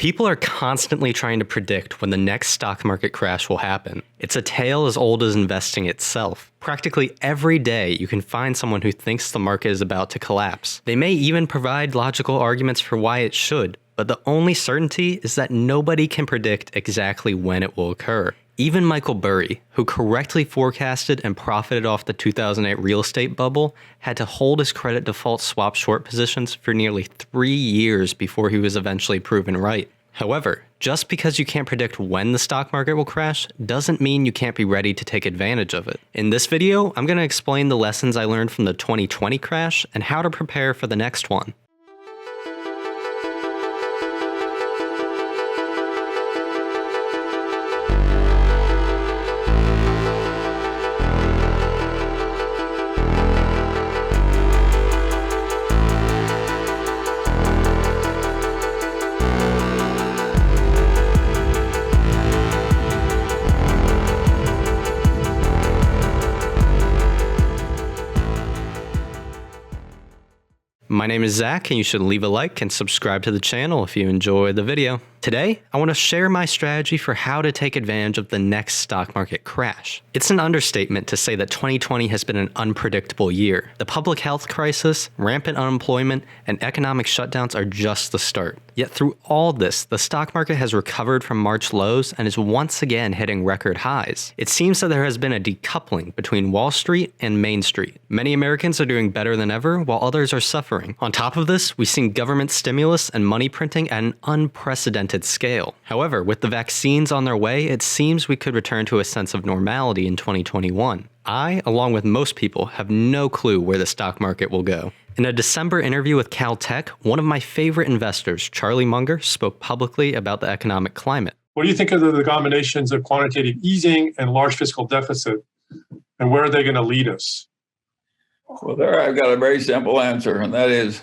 People are constantly trying to predict when the next stock market crash will happen. It's a tale as old as investing itself. Practically every day, you can find someone who thinks the market is about to collapse. They may even provide logical arguments for why it should, but the only certainty is that nobody can predict exactly when it will occur. Even Michael Burry, who correctly forecasted and profited off the 2008 real estate bubble, had to hold his credit default swap short positions for nearly 3 years before he was eventually proven right. However, just because you can't predict when the stock market will crash doesn't mean you can't be ready to take advantage of it. In this video, I'm going to explain the lessons I learned from the 2020 crash and how to prepare for the next one. My name is Zach, and you should leave a like and subscribe to the channel if you enjoy the video. Today, I want to share my strategy for how to take advantage of the next stock market crash. It's an understatement to say that 2020 has been an unpredictable year. The public health crisis, rampant unemployment, and economic shutdowns are just the start. Yet through all this, the stock market has recovered from March lows and is once again hitting record highs. It seems that there has been a decoupling between Wall Street and Main Street. Many Americans are doing better than ever, while others are suffering. On top of this, we've seen government stimulus and money printing at an unprecedented scale. However, with the vaccines on their way, it seems we could return to a sense of normality in 2021. I, along with most people, have no clue where the stock market will go. In a December interview with Caltech, one of my favorite investors, Charlie Munger, spoke publicly about the economic climate. What do you think of the combinations of quantitative easing and large fiscal deficit, and where are they going to lead us? Well, there I've got a very simple answer, and that is,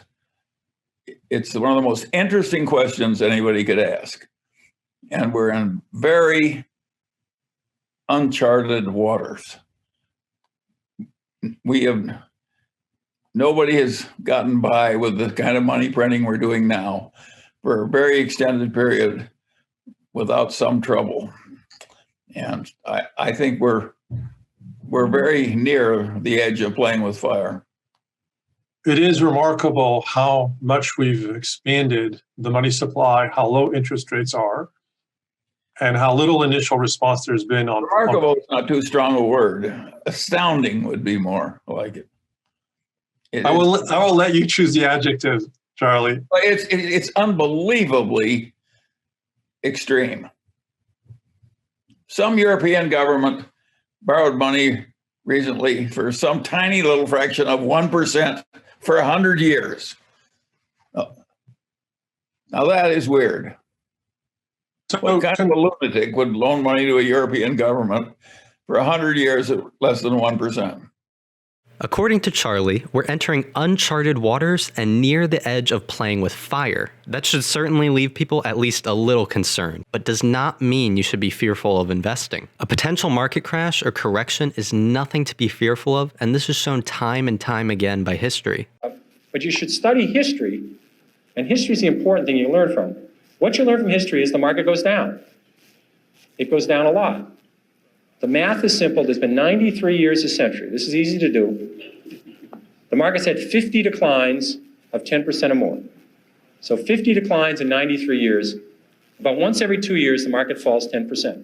it's one of the most interesting questions anybody could ask. And we're in very uncharted waters. Nobody has gotten by with the kind of money printing we're doing now for a very extended period without some trouble. And I think we're very near the edge of playing with fire. It is remarkable how much we've expanded the money supply, how low interest rates are, and how little initial response there's been on. Remarkable is not too strong a word. Astounding would be more like it. I will let you choose the adjective, Charlie. It's unbelievably extreme. Some European government borrowed money recently for some tiny little fraction of 1% for 100 years. Now that is weird. What kind of a lunatic would loan money to a European government for 100 years at less than 1%? According to Charlie, we're entering uncharted waters and near the edge of playing with fire. That should certainly leave people at least a little concerned, but does not mean you should be fearful of investing. A potential market crash or correction is nothing to be fearful of, and this is shown time and time again by history. But you should study history, and history is the important thing you learn from. What you learn from history is the market goes down. It goes down a lot. The math is simple. There's been 93 years a century. This is easy to do. The market's had 50 declines of 10% or more. So 50 declines in 93 years. About once every 2 years, the market falls 10%.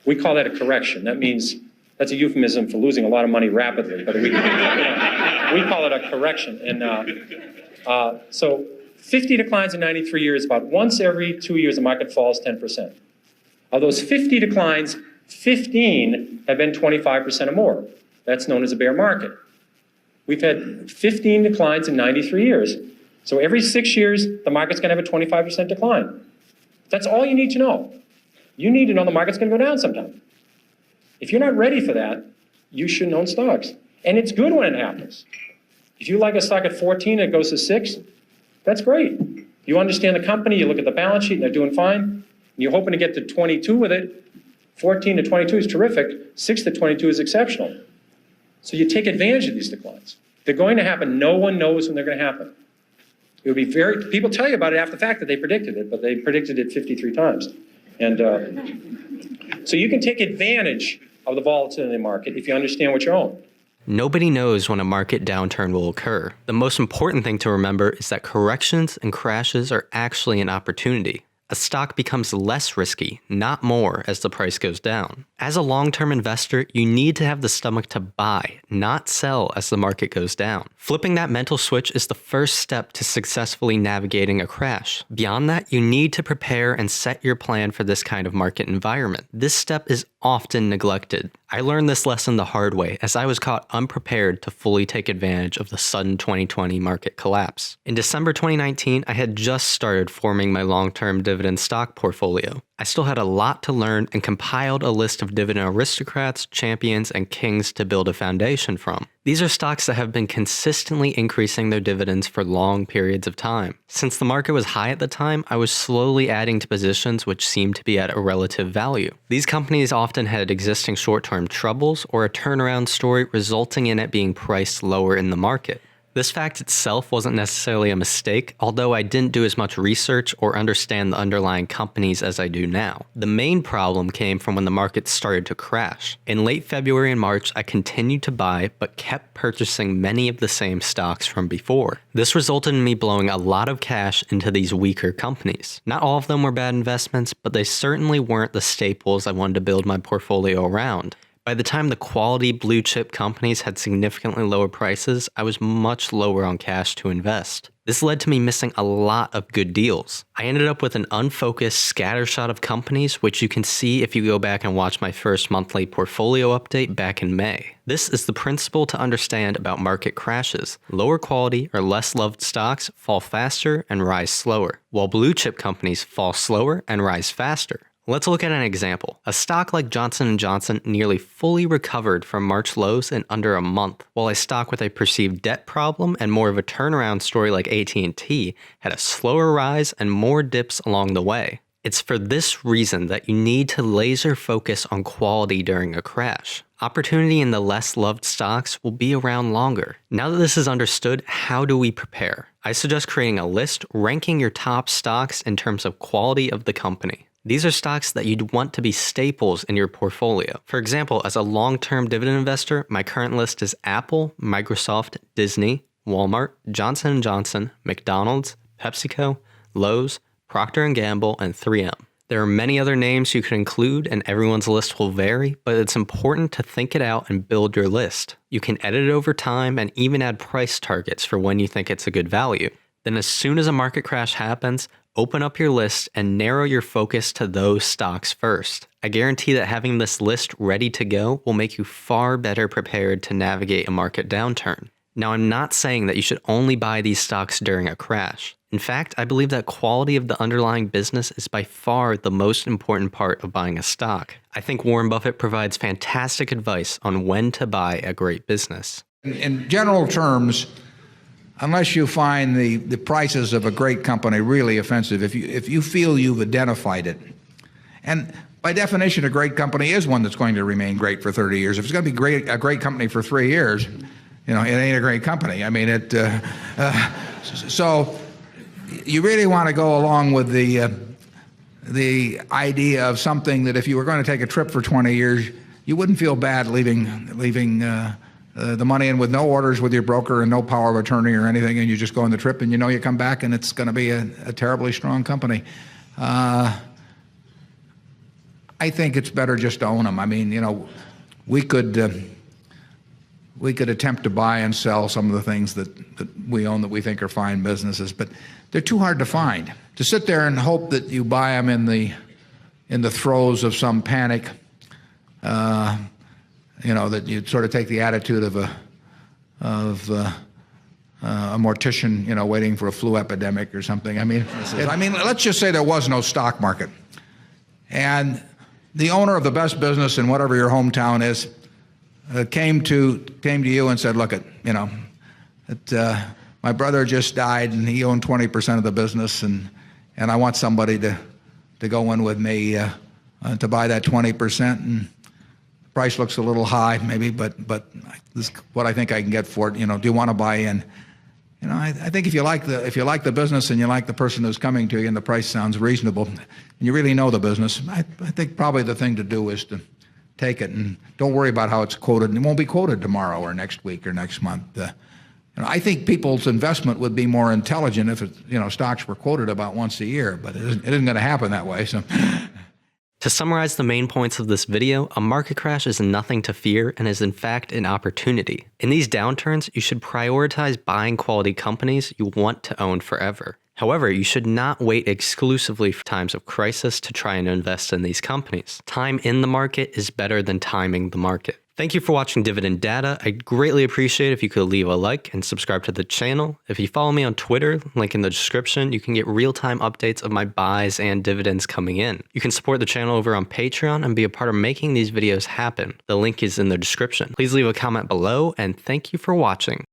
We call that a correction. That means that's a euphemism for losing a lot of money rapidly. But we call it a correction. And so 50 declines in 93 years, about once every 2 years, the market falls 10%. Of those 50 declines, 15 have been 25% or more. That's known as a bear market. We've had 15 declines in 93 years. So every 6 years, the market's going to have a 25% decline. That's all you need to know. You need to know the market's going to go down sometime. If you're not ready for that, you shouldn't own stocks. And it's good when it happens. If you like a stock at 14 and it goes to 6, that's great. You understand the company, you look at the balance sheet, and they're doing fine, and you're hoping to get to 22 with it. 14 to 22 is terrific. 6 to 22 is exceptional. So you take advantage of these declines. They're going to happen. No one knows when they're going to happen. It would be people tell you about it after the fact that they predicted it, but they predicted it 53 times. And so you can take advantage of the volatility in the market if you understand what you own. Nobody knows when a market downturn will occur. The most important thing to remember is that corrections and crashes are actually an opportunity. A stock becomes less risky, not more, as the price goes down. As a long-term investor, you need to have the stomach to buy, not sell as the market goes down. Flipping that mental switch is the first step to successfully navigating a crash. Beyond that, you need to prepare and set your plan for this kind of market environment. This step is often neglected. I learned this lesson the hard way as I was caught unprepared to fully take advantage of the sudden 2020 market collapse. In December 2019, I had just started forming my long-term dividend stock portfolio. I still had a lot to learn and compiled a list of dividend aristocrats, champions, and kings to build a foundation from. These are stocks that have been consistently increasing their dividends for long periods of time. Since the market was high at the time, I was slowly adding to positions which seemed to be at a relative value. These companies often had existing short-term troubles or a turnaround story resulting in it being priced lower in the market. This fact itself wasn't necessarily a mistake, although I didn't do as much research or understand the underlying companies as I do now. The main problem came from when the market started to crash. In late February and March, I continued to buy, but kept purchasing many of the same stocks from before. This resulted in me blowing a lot of cash into these weaker companies. Not all of them were bad investments, but they certainly weren't the staples I wanted to build my portfolio around. By the time the quality blue chip companies had significantly lower prices, I was much lower on cash to invest. This led to me missing a lot of good deals. I ended up with an unfocused scattershot of companies, which you can see if you go back and watch my first monthly portfolio update back in May. This is the principle to understand about market crashes. Lower quality or less loved stocks fall faster and rise slower, while blue chip companies fall slower and rise faster. Let's look at an example. A stock like Johnson & Johnson nearly fully recovered from March lows in under a month, while a stock with a perceived debt problem and more of a turnaround story like AT&T had a slower rise and more dips along the way. It's for this reason that you need to laser focus on quality during a crash. Opportunity in the less loved stocks will be around longer. Now that this is understood, how do we prepare? I suggest creating a list ranking your top stocks in terms of quality of the company. These are stocks that you'd want to be staples in your portfolio. For example, as a long-term dividend investor, my current list is Apple, Microsoft, Disney, Walmart, Johnson & Johnson, McDonald's, PepsiCo, Lowe's, Procter & Gamble, and 3M. There are many other names you could include, and everyone's list will vary, but it's important to think it out and build your list. You can edit it over time and even add price targets for when you think it's a good value. Then as soon as a market crash happens, open up your list and narrow your focus to those stocks first. I guarantee that having this list ready to go will make you far better prepared to navigate a market downturn. Now, I'm not saying that you should only buy these stocks during a crash. In fact, I believe that quality of the underlying business is by far the most important part of buying a stock. I think Warren Buffett provides fantastic advice on when to buy a great business. In general terms, unless you find the prices of a great company really offensive, if you feel you've identified it, and by definition a great company is one that's going to remain great for 30 years. If it's going to be a great company for 3 years, it ain't a great company. I mean, so you really want to go along with the idea of something that if you were going to take a trip for 20 years, you wouldn't feel bad leaving the money in with no orders with your broker and no power of attorney or anything, and you just go on the trip and you come back and it's going to be a terribly strong company. I think it's better just to own them. I mean, we could attempt to buy and sell some of the things that we own that we think are fine businesses, but they're too hard to find. To sit there and hope that you buy them in the throes of some panic, that you sort of take the attitude of a mortician, waiting for a flu epidemic or something. I mean, let's just say there was no stock market, and the owner of the best business in whatever your hometown is came to you and said, "Look, my brother just died and he owned 20% of the business, and I want somebody to go in with me to buy that 20%, and the price looks a little high maybe, but this is what I think I can get for it. Do you want to buy in?" I think if you like the business and you like the person who's coming to you and the price sounds reasonable, and you really know the business, I think probably the thing to do is to take it and don't worry about how it's quoted. And it won't be quoted tomorrow or next week or next month. I think people's investment would be more intelligent if stocks were quoted about once a year, but it isn't going to happen that way. So. To summarize the main points of this video, a market crash is nothing to fear and is in fact an opportunity. In these downturns, you should prioritize buying quality companies you want to own forever. However, you should not wait exclusively for times of crisis to try and invest in these companies. Time in the market is better than timing the market. Thank you for watching Dividend Data. I'd greatly appreciate if you could leave a like and subscribe to the channel. If you follow me on Twitter, link in the description, you can get real-time updates of my buys and dividends coming in. You can support the channel over on Patreon and be a part of making these videos happen. The link is in the description. Please leave a comment below, and thank you for watching.